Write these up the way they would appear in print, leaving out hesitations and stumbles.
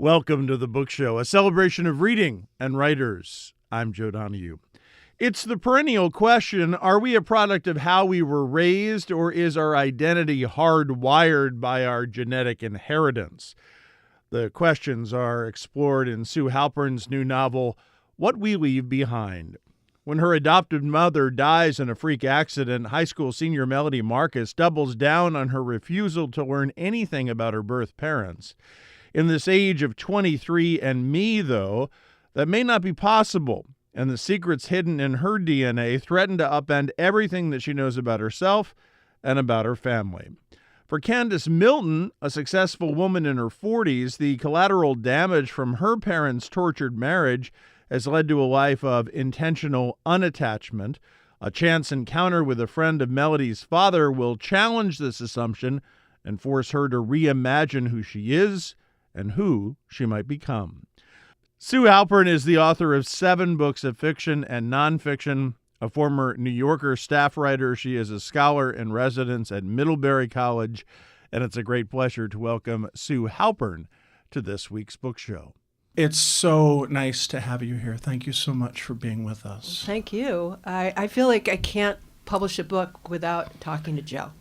Welcome to the Book Show, a celebration of reading and writers. I'm Joe Donahue. It's the perennial question, are we a product of how we were raised, or is our identity hardwired by our genetic inheritance? The questions are explored in Sue Halpern's new novel, What We Leave Behind. When her adoptive mother dies in a freak accident, high school senior Melody Marcus doubles down on her refusal to learn anything about her birth parents. In this age of 23andMe, though, that may not be possible, and the secrets hidden in her DNA threaten to upend everything that she knows about herself and about her family. For Candace Milton, a successful woman in her 40s, the collateral damage from her parents' tortured marriage has led to a life of intentional unattachment. A chance encounter with a friend of Melody's father will challenge this assumption and force her to reimagine who she is and who she might become. Sue Halpern is the author of 7 books of fiction and nonfiction. A former New Yorker staff writer, she is a scholar in residence at Middlebury College, and it's a great pleasure to welcome Sue Halpern to this week's book show. It's so nice to have you here. Thank you so much for being with us. Thank you. I feel like I can't publish a book without talking to Joe.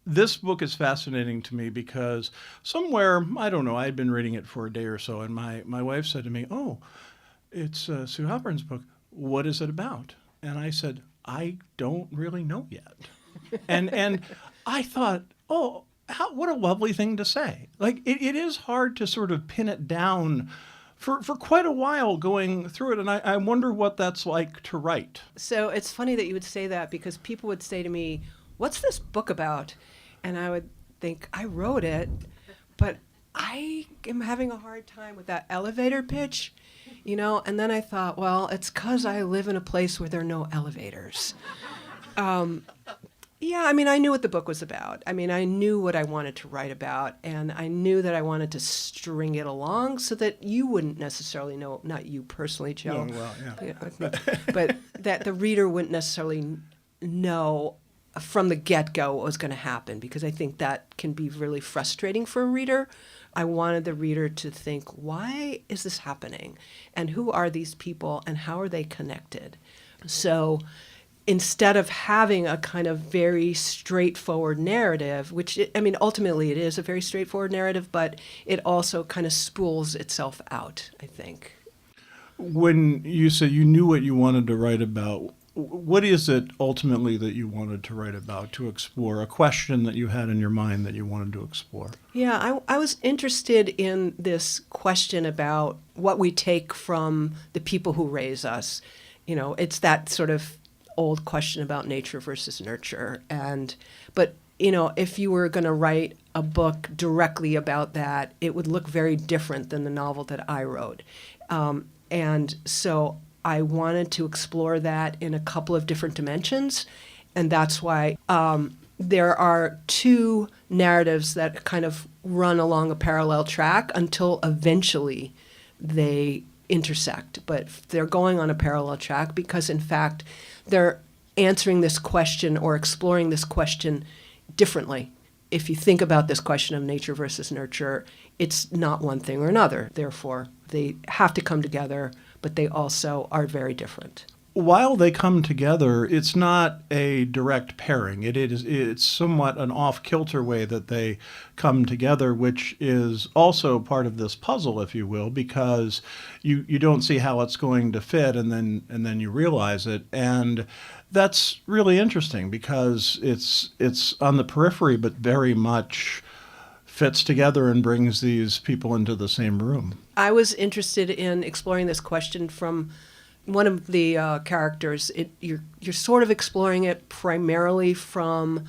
This book is fascinating to me because somewhere, I don't know, I'd been reading it for a day or so, and my wife said to me, "Oh, it's Sue Halpern's book. What is it about?" And I said, "I don't really know yet." and I thought, oh, what a lovely thing to say. Like, it is hard to sort of pin it down for quite a while going through it, and I wonder what that's like to write. So it's funny that you would say that, because people would say to me, "What's this book about?" And I would think, I wrote it, but I am having a hard time with that elevator pitch, and then I thought, well, it's because I live in a place where there are no elevators. I knew what the book was about. I knew what I wanted to write about, and I knew that I wanted to string it along so that you wouldn't necessarily know, not you personally, Joe, but that the reader wouldn't necessarily know from the get-go what was going to happen, because I think that can be really frustrating for a reader. I wanted the reader to think, why is this happening? And who are these people? And how are they connected? So instead of having a kind of very straightforward narrative, which, ultimately it is a very straightforward narrative, but it also kind of spools itself out, I think. When you said you knew what you wanted to write about, what is it ultimately that you wanted to write about, to explore, a question that you had in your mind that you wanted to explore? Yeah, I was interested in this question about what we take from the people who raise us. It's that sort of old question about nature versus nurture. But if you were going to write a book directly about that, it would look very different than the novel that I wrote. And so I wanted to explore that in a couple of different dimensions, and that's why there are 2 narratives that kind of run along a parallel track until eventually they intersect. But they're going on a parallel track because, in fact, they're answering this question or exploring this question differently. If you think about this question of nature versus nurture, it's not one thing or another. Therefore, they have to come together, but they also are very different. While they come together, it's not a direct pairing. It's somewhat an off-kilter way that they come together, which is also part of this puzzle, if you will, because you don't see how it's going to fit, and then you realize it. And that's really interesting because it's on the periphery, but very much fits together and brings these people into the same room. I was interested in exploring this question from one of the characters. You're sort of exploring it primarily from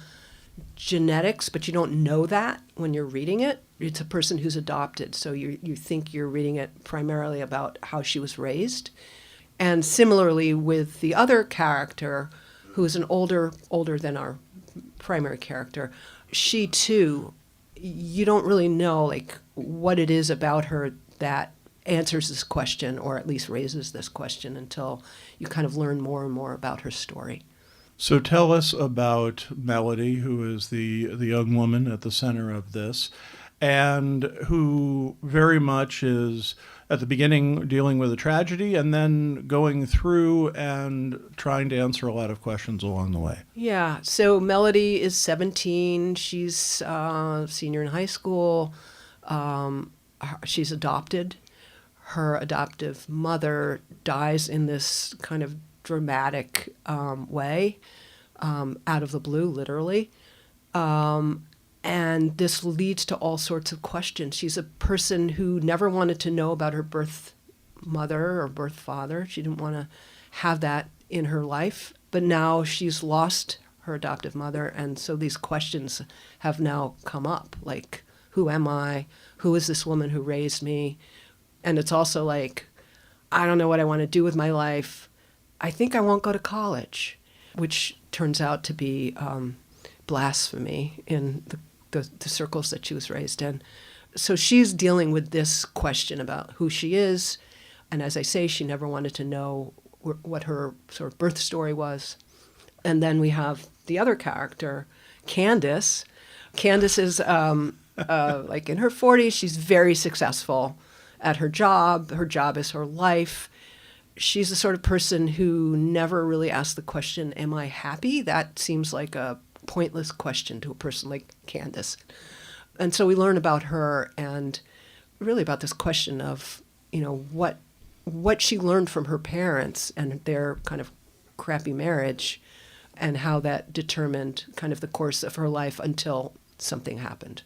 genetics, but you don't know that when you're reading it. It's a person who's adopted, so you think you're reading it primarily about how she was raised. And similarly with the other character, who is an older than our primary character, she too, you don't really know what it is about her that answers this question, or at least raises this question, until you kind of learn more and more about her story. So tell us about Melody, who is the young woman at the center of this, and who very much is at the beginning dealing with a tragedy and then going through and trying to answer a lot of questions along the way. Yeah. So Melody is 17. She's a senior in high school. She's adopted. Her adoptive mother dies in this kind of dramatic way, out of the blue, literally. And this leads to all sorts of questions. She's a person who never wanted to know about her birth mother or birth father. She didn't want to have that in her life. But now she's lost her adoptive mother. And so these questions have now come up, like, who am I? Who is this woman who raised me? And it's also like, I don't know what I want to do with my life. I think I won't go to college, which turns out to be blasphemy in the circles that she was raised in. So she's dealing with this question about who she is. And as I say, she never wanted to know what her sort of birth story was. And then we have the other character, Candace. Candace is like in her 40s. She's very successful at her job. Her job is her life. She's the sort of person who never really asks the question, am I happy? That seems like a pointless question to a person like Candace. And so we learn about her and really about this question of, what she learned from her parents and their kind of crappy marriage and how that determined kind of the course of her life until something happened.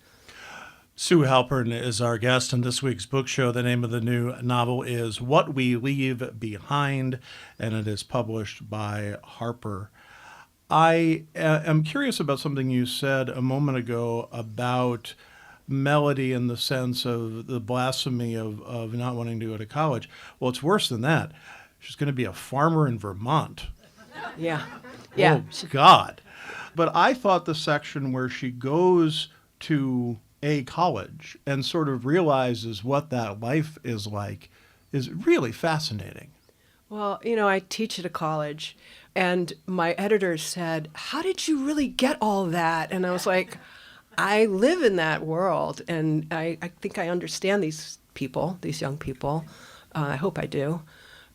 Sue Halpern is our guest in this week's book show. The name of the new novel is What We Leave Behind, and it is published by Harper. I am curious about something you said a moment ago about Melody in the sense of the blasphemy of not wanting to go to college. Well, it's worse than that. She's going to be a farmer in Vermont. Yeah. Yeah. Oh, God. But I thought the section where she goes to a college and sort of realizes what that life is like is really fascinating. Well, I teach at a college, and my editor said, how did you really get all that? And I was like, I live in that world, and I think I understand these people, these young people. I hope I do.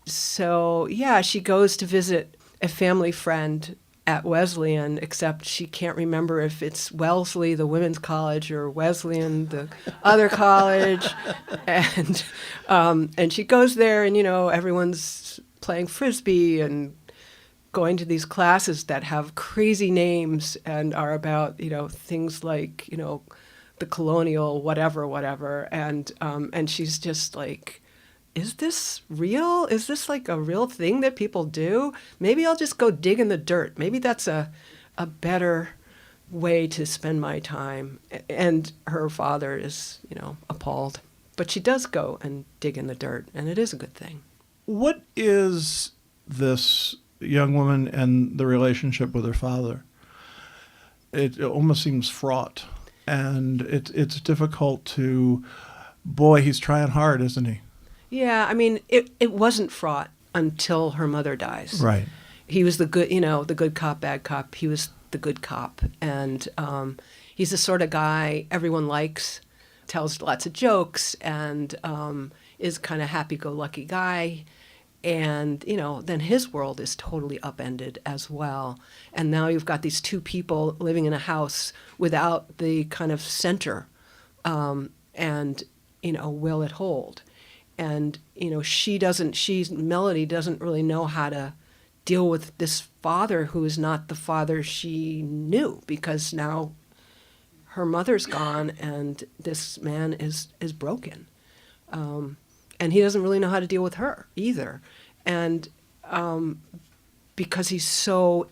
So, yeah, she goes to visit a family friend at Wesleyan, except she can't remember if it's Wellesley, the women's college, or Wesleyan, the other college. And she goes there, and, everyone's playing Frisbee and going to these classes that have crazy names and are about, things like, the colonial whatever. And she's just like, is this real? Is this like a real thing that people do? Maybe I'll just go dig in the dirt. Maybe that's a better way to spend my time. And her father is, appalled. But she does go and dig in the dirt, and it is a good thing. What is this young woman and the relationship with her father? It almost seems fraught, and it's difficult to, boy, he's trying hard, isn't he? Yeah, I mean, it wasn't fraught until her mother dies. Right. He was the good cop, bad cop. He was the good cop, and he's the sort of guy everyone likes, tells lots of jokes, and is kind of happy-go-lucky guy. And, then his world is totally upended as well. And now you've got these two people living in a house without the kind of center, and, will it hold? And, Melody doesn't really know how to deal with this father who is not the father she knew, because now her mother's gone and this man is broken. And he doesn't really know how to deal with her either. And because he's so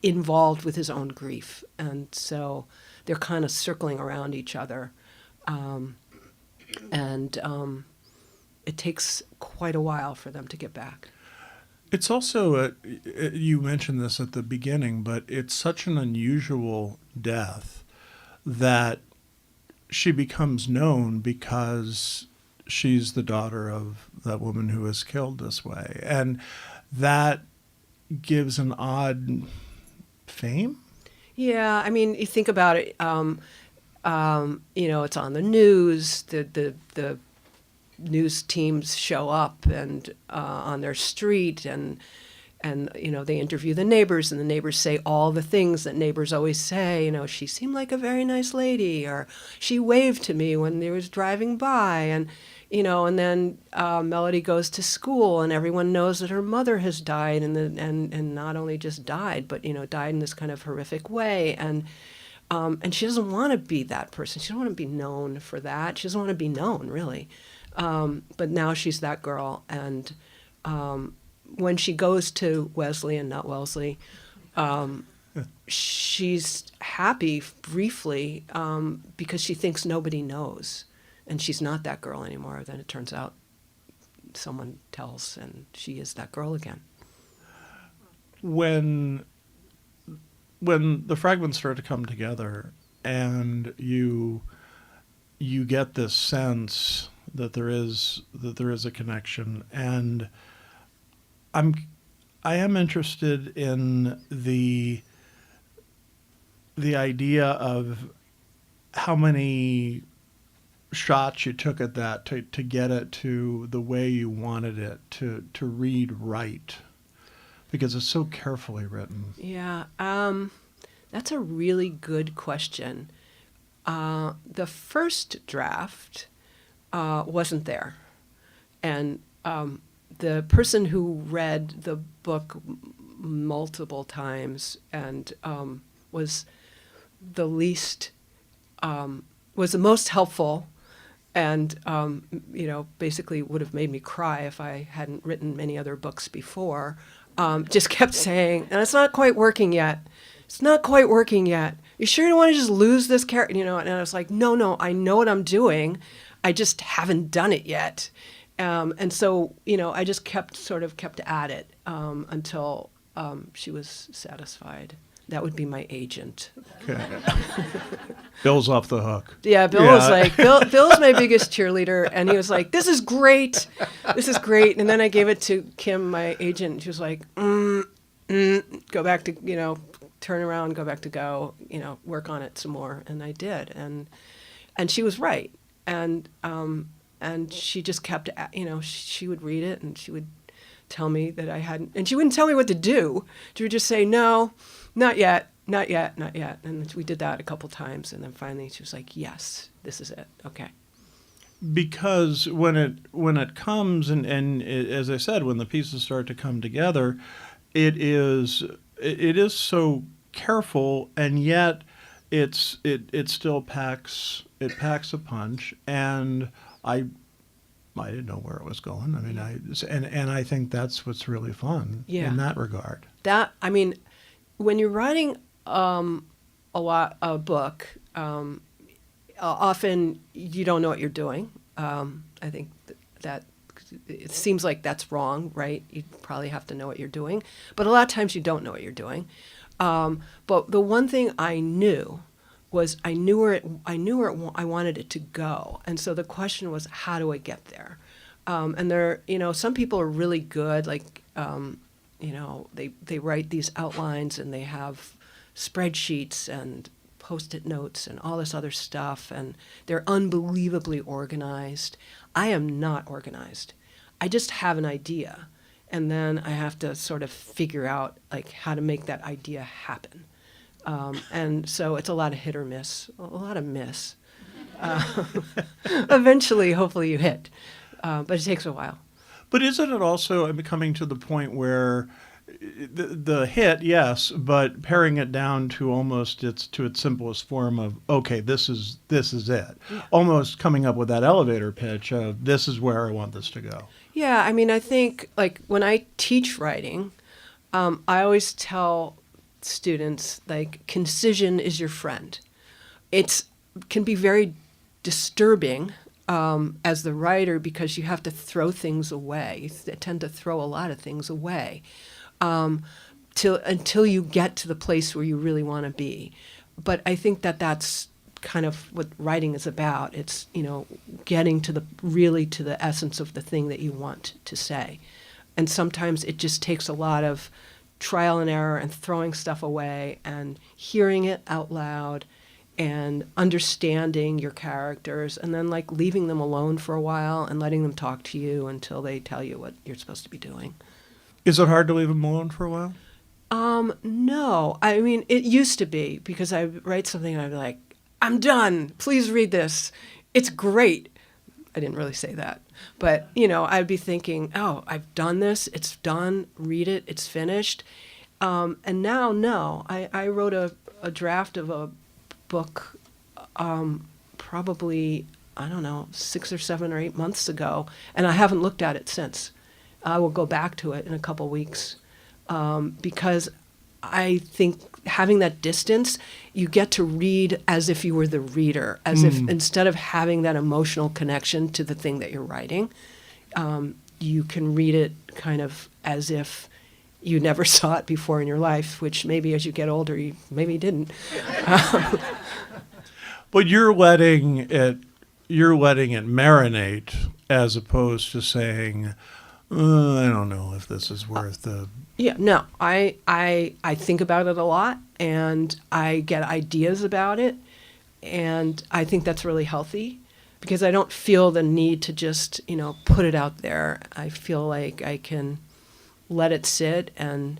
involved with his own grief. And so they're kind of circling around each other. It takes quite a while for them to get back. It's also, you mentioned this at the beginning, but it's such an unusual death that she becomes known because she's the daughter of that woman who was killed this way. And that gives an odd fame. Yeah, I mean, you think about it. It's on the news. The news teams show up and on their street and they interview the neighbors, and the neighbors say all the things that neighbors always say. She seemed like a very nice lady, or she waved to me when they was driving by, and then Melody goes to school, and everyone knows that her mother has died, and not only just died, but died in this kind of horrific way, and she doesn't want to be that person. She doesn't want to be known for that. She doesn't want to be known, really. But now she's that girl, and when she goes to Wesley and not Wellesley, she's happy briefly because she thinks nobody knows, and she's not that girl anymore. Then it turns out someone tells, and she is that girl again. When the fragments start to come together, and you get this sense that there is a connection, and I am interested in the idea of how many shots you took at that to get it to the way you wanted it to read right, because it's so carefully written. Yeah, that's a really good question. The first draft wasn't there, and the person who read the book multiple times and was the most helpful, and basically would have made me cry if I hadn't written many other books before, just kept saying, and it's not quite working yet. It's not quite working yet. You sure you don't want to just lose this character? And I was like, no, I know what I'm doing. I just haven't done it yet. And so, I just kept at it until she was satisfied. That would be my agent. Okay. Bill's off the hook. Yeah, Bill was like, Bill's my biggest cheerleader. And he was like, this is great. And then I gave it to Kim, my agent. And she was like, go back to, turn around, go back to go, work on it some more. And I did. And she was right. And she just kept, she would read it and she would tell me that I hadn't, and she wouldn't tell me what to do. She would just say, no, not yet. And we did that a couple times. And then finally she was like, yes, this is it. Okay. Because when it comes, and as I said, when the pieces start to come together, it is so careful, and yet it still packs a punch, and I didn't know where it was going. I mean, I think that's what's really fun in that regard. When you're writing a book, often you don't know what you're doing. I think that it seems like that's wrong, right? You probably have to know what you're doing, but a lot of times you don't know what you're doing. But the one thing I knew was I knew where I wanted it to go, and so the question was, how do I get there? And there, some people are really good, like they write these outlines and they have spreadsheets and Post-it notes and all this other stuff, and they're unbelievably organized. I am not organized. I just have an idea, and then I have to sort of figure out like how to make that idea happen. And so it's a lot of hit or miss, a lot of miss. Eventually, hopefully you hit, but it takes a while. But isn't it also coming to the point where the hit, yes, but paring it down to almost its simplest form of, okay, this is it. Yeah. Almost coming up with that elevator pitch of, this is where I want this to go. Yeah, I mean, I think like when I teach writing, I always tell students, like, concision is your friend. It can be very disturbing as the writer because you have to throw things away. You tend to throw a lot of things away until you get to the place where you really want to be. But I think that's kind of what writing is about. It's, getting to the essence of the thing that you want to say. And sometimes it just takes a lot of trial and error and throwing stuff away and hearing it out loud and understanding your characters, and then like leaving them alone for a while and letting them talk to you until they tell you what you're supposed to be doing. Is it hard to leave them alone for a while? No. I mean, it used to be, because I write something and I'd be like, I'm done. Please read this. It's great. I didn't really say that. But, I'd be thinking, oh, I've done this. It's done. Read it. It's finished. And now, no. I wrote a draft of a book probably, I don't know, 6 or 7 or 8 months ago, and I haven't looked at it since. I will go back to it in a couple weeks because I think having that distance, you get to read as if you were the reader, as if instead of having that emotional connection to the thing that you're writing, you can read it kind of as if you never saw it before in your life, which maybe as you get older, you maybe didn't. But you're letting it marinate as opposed to saying, I don't know if this is worth the... Yeah, no, I think about it a lot, and I get ideas about it, and I think that's really healthy because I don't feel the need to just, put it out there. I feel like I can let it sit and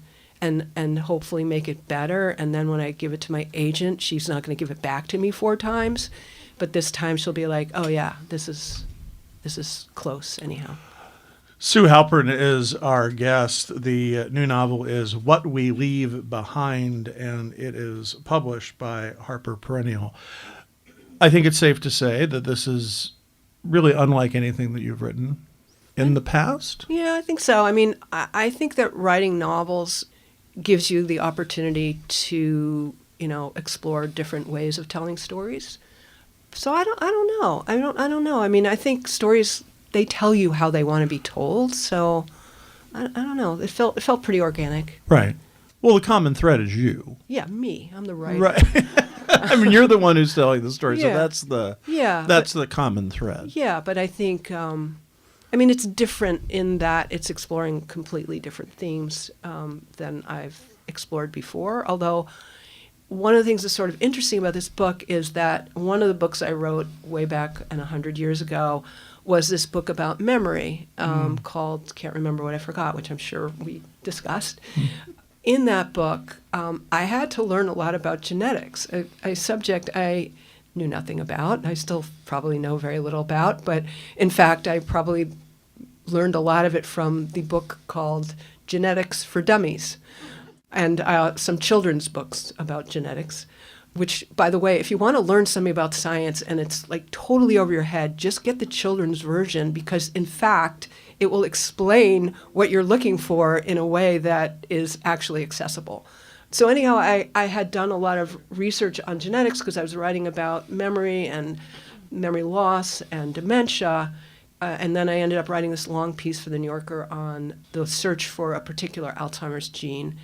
hopefully make it better. And then when I give it to my agent, she's not going to give it back to me 4 times, but this time she'll be like, oh yeah, this is close anyhow. Sue Halpern is our guest. The new novel is What We Leave Behind, and it is published by Harper Perennial. I think it's safe to say that this is really unlike anything that you've written in the past? Yeah, I think so. I mean, I think that writing novels gives you the opportunity to, explore different ways of telling stories. So I don't know. I don't know. I mean, I think stories, they tell you how they want to be told. So I don't know. It felt pretty organic. Right. Well, the common thread is you. Yeah, me. I'm the writer. Right. I mean, you're the one who's telling the story, Yeah. so that's the common thread. Yeah, but I think, it's different in that it's exploring completely different themes than I've explored before. Although one of the things that's sort of interesting about this book is that one of the books I wrote way back 100 years ago was this book about memory called, can't remember what I forgot, which I'm sure we discussed. In that book, I had to learn a lot about genetics, a subject I knew nothing about. I still probably know very little about, but in fact, I probably learned a lot of it from the book called Genetics for Dummies and some children's books about genetics, which, by the way, if you want to learn something about science and it's like totally over your head, just get the children's version because, in fact, it will explain what you're looking for in a way that is actually accessible. So anyhow, I had done a lot of research on genetics because I was writing about memory and memory loss and dementia. And then I ended up writing this long piece for The New Yorker on the search for a particular Alzheimer's gene.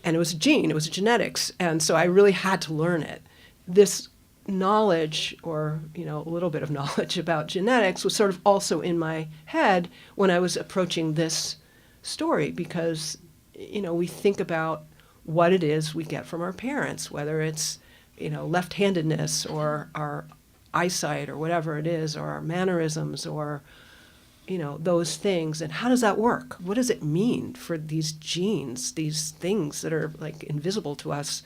And it was a gene, it was genetics. And so I really had to learn it. This knowledge, or a little bit of knowledge about genetics, was sort of also in my head when I was approaching this story because, we think about what it is we get from our parents, whether it's, left-handedness or our eyesight or whatever it is, or our mannerisms or, those things. And how does that work? What does it mean for these genes, these things that are like invisible to us,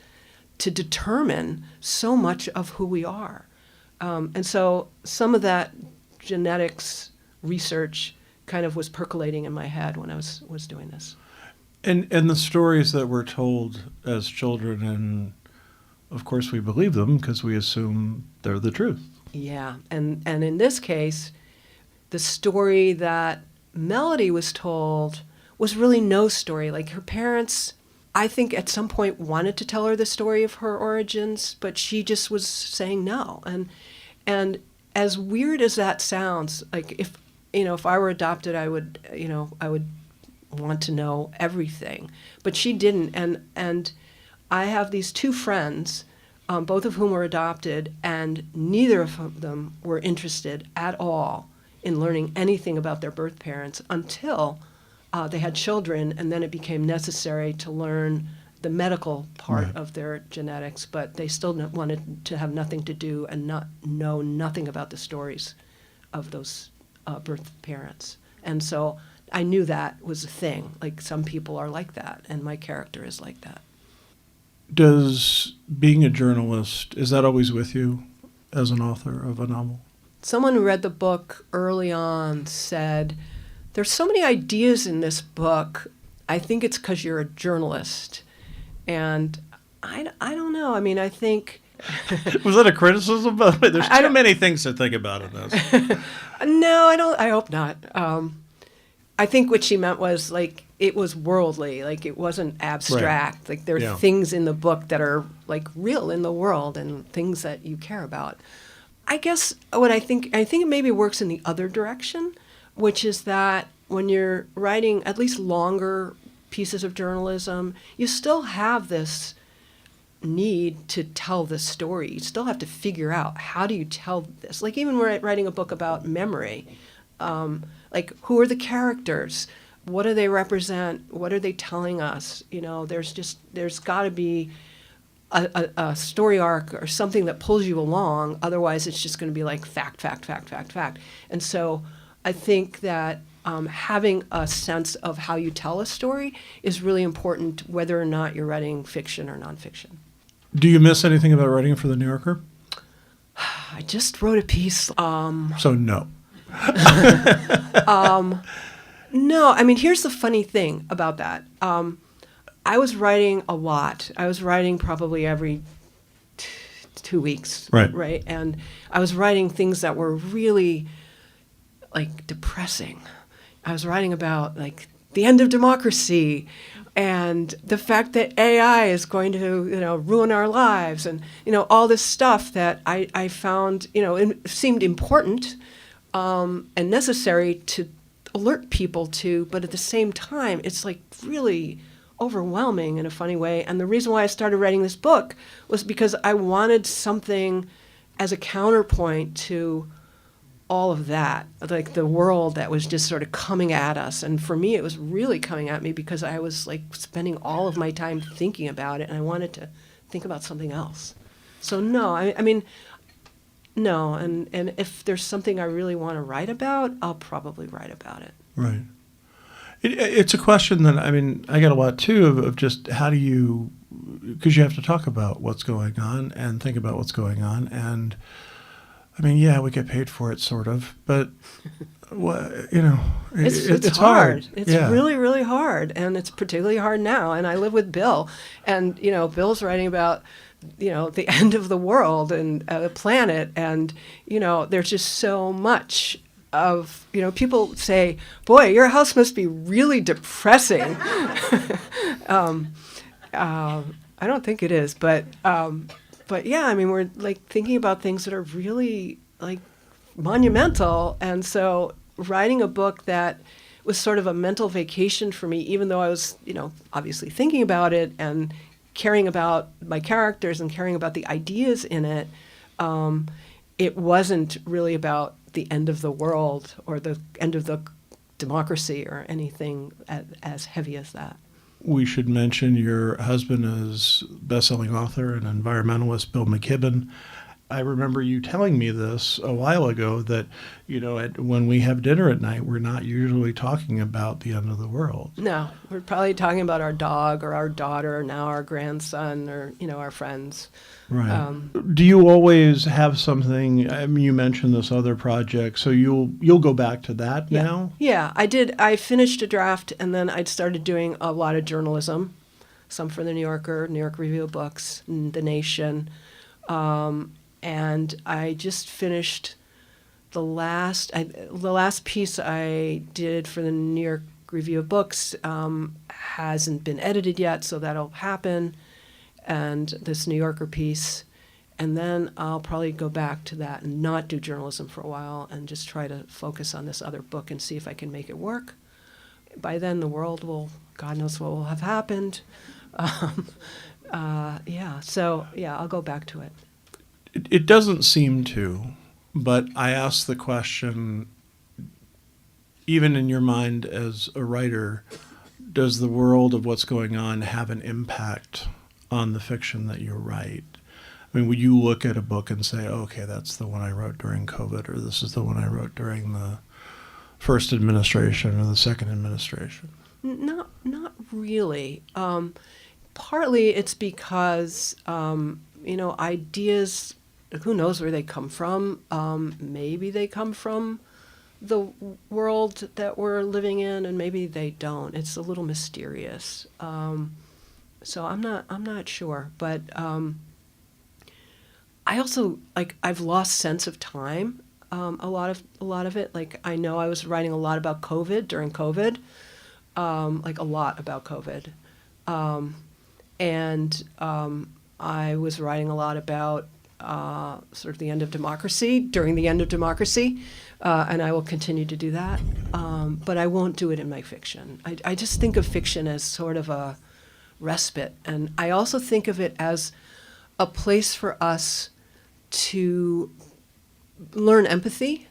to determine so much of who we are? And so some of that genetics research kind of was percolating in my head when I was doing this. And the stories that we're told as children, and of course we believe them because we assume they're the truth. Yeah, and in this case, the story that Melody was told was really no story. Like her parents, I think at some point wanted to tell her the story of her origins, but she just was saying no. And as weird as that sounds, like if I were adopted, I would want to know everything, but she didn't. And I have these 2 friends, both of whom were adopted, and neither of them were interested at all in learning anything about their birth parents until they had children, and then it became necessary to learn the medical part Right. of their genetics, but they still wanted to have nothing to do and not know nothing about the stories of those birth parents. And so I knew that was a thing. Like, some people are like that, and my character is like that. Does being a journalist, is that always with you as an author of a novel? Someone who read the book early on said, "There's so many ideas in this book. I think it's because you're a journalist." And I don't know. I mean, I think... Was that a criticism? There's I too don't- many things to think about in this. No, I don't. I hope not. I think what she meant was, like, it was worldly. Like, it wasn't abstract. Like, there are Yeah. things in the book that are, like, real in the world and things that you care about. I guess what I think it maybe works in the other direction, which is that when you're writing at least longer pieces of journalism, you still have this need to tell the story. You still have to figure out, how do you tell this? Like, even when writing a book about memory, like, who are the characters? What do they represent? What are they telling us? You know, there's got to be a story arc or something that pulls you along. Otherwise, it's just going to be like fact. And so I think that having a sense of how you tell a story is really important, whether or not you're writing fiction or nonfiction. Do you miss anything about writing for The New Yorker? I just wrote a piece. So no. No, I mean, here's the funny thing about that. I was writing a lot. I was writing probably every 2 weeks. Right. And I was writing things that were really, like, depressing. I was writing about, like, the end of democracy and the fact that AI is going to, ruin our lives, and, all this stuff that I found, it seemed important and necessary to alert people to, but at the same time, it's, like, really overwhelming in a funny way. And the reason why I started writing this book was because I wanted something as a counterpoint to all of that, like the world that was just sort of coming at us. And for me, it was really coming at me because I was, like, spending all of my time thinking about it, and I wanted to think about something else. So no, I mean, no. And if there's something I really want to write about, I'll probably write about it. Right. It's a question that, I mean, I get a lot too of just how do you, because you have to talk about what's going on and think about what's going on. And I mean, yeah, we get paid for it sort of, but it's hard. It's Yeah. really, really hard. And it's particularly hard now. And I live with Bill, and, Bill's writing about, the end of the world and the planet. And, there's just so much of, people say, boy, your house must be really depressing. I don't think it is, but yeah, I mean, we're, like, thinking about things that are really, like, monumental. And so writing a book that was sort of a mental vacation for me, even though I was, obviously thinking about it and caring about my characters and caring about the ideas in it, it wasn't really about the end of the world or the end of the democracy or anything as heavy as that. We should mention your husband is best-selling author and environmentalist Bill McKibben. I remember you telling me this a while ago that, when we have dinner at night, we're not usually talking about the end of the world. No, we're probably talking about our dog or our daughter, or now our grandson, or, our friends. Right. Do you always have something? I mean, you mentioned this other project, so you'll go back to that now? Yeah, I did. I finished a draft, and then I started doing a lot of journalism, some for the New Yorker, New York Review of Books, The Nation, and I just finished the last piece I did for the New York Review of Books. Hasn't been edited yet, so that'll happen. And this New Yorker piece, and then I'll probably go back to that and not do journalism for a while and just try to focus on this other book and see if I can make it work. By then, the world will, God knows what will have happened. So I'll go back to it. It doesn't seem to, but I ask the question, even in your mind as a writer, does the world of what's going on have an impact on the fiction that you write? I mean, would you look at a book and say, oh, okay, that's the one I wrote during COVID, or this is the one I wrote during the first administration or the second administration? Not really. Partly it's because, ideas, who knows where they come from? Maybe they come from the world that we're living in, and maybe they don't. It's a little mysterious. So I'm not sure. But I also, I've lost sense of time. A lot of it. I know I was writing a lot about COVID during COVID. A lot about COVID. And I was writing a lot about sort of the end of democracy during the end of democracy, and I will continue to do that. But I won't do it in my fiction. I just think of fiction as sort of a respite, and I also think of it as a place for us to learn empathy,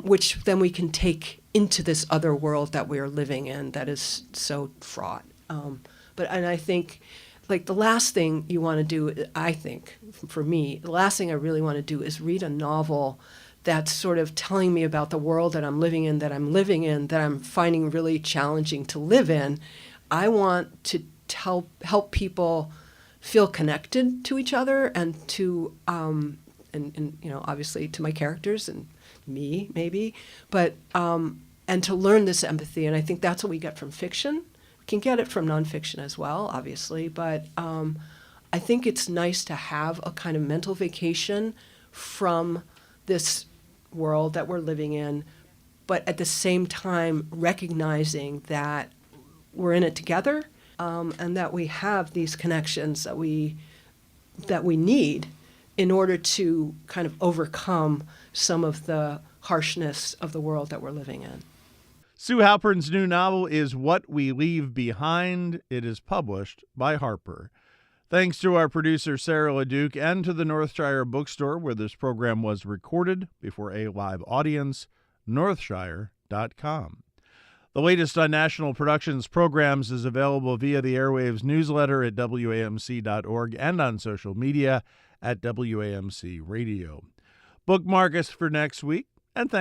which then we can take into this other world that we are living in that is so fraught. And I think, the last thing you want to do, I think, for me, the last thing I really want to do is read a novel that's sort of telling me about the world that I'm living in, that I'm finding really challenging to live in. I want to help people feel connected to each other and to, obviously to my characters and me, maybe, but, and to learn this empathy. And I think that's what we get from fiction. We can get it from nonfiction as well, obviously, but I think it's nice to have a kind of mental vacation from this world that we're living in, but at the same time recognizing that we're in it together, and that we have these connections that we need in order to kind of overcome some of the harshness of the world that we're living in. Sue Halpern's new novel is What We Leave Behind. It is published by Harper. Thanks to our producer, Sarah LeDuc, and to the Northshire Bookstore, where this program was recorded before a live audience, northshire.com. The latest on National Productions programs is available via the Airwaves newsletter at WAMC.org and on social media at WAMC Radio. Bookmark us for next week, and thanks.